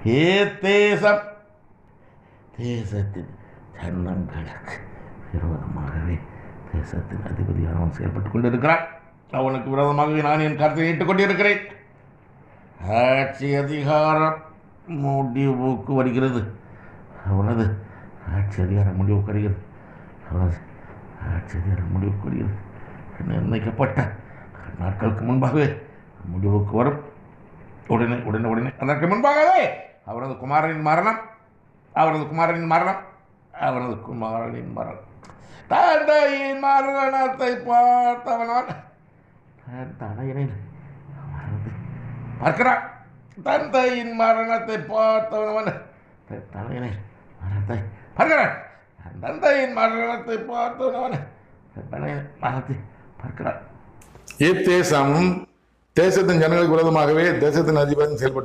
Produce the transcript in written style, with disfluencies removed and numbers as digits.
தேசம் தேசத்தின் ஜனங்களுக்கு விரோதமாகவே தேசத்தின் அதிபதியானவன் செயல்பட்டுக் கொண்டிருக்கிறான். அவனுக்கு விரோதமாகவே நான் என் கருத்தை நீட்டுக் கொண்டிருக்கிறேன். ஆட்சி அதிகாரம் முடிவுக்கு வருகிறது. அவனது ஆட்சி அதிகாரம் முடிவுக்கு வருகிறது. அவனது ஆட்சி அதிகாரம் முடிவுக்கு வருகிறது. நிர்ணயிக்கப்பட்ட நாட்களுக்கு முன்பாகவே முடிவுக்கு வரும். உடனே உடனே உடனே அதற்கு முன்பாகவே அவரது குமாரனின் மரணம் தந்தையின் மரணத்தை பார்த்தவனால் தலையினை பார்க்கிறான். தந்தையின் மரணத்தை பார்த்தவன் தலையினை மரணத்தை பார்க்கிறான். தந்தையின் மரணத்தை பார்த்தவன் தலையினை மரணத்தை பார்க்கிறான். இத்தேசம் தேசத்தின் ஜனங்களுக்கு விரோதமாகவே தேசத்தின் அதிபதி செயல்பட்டு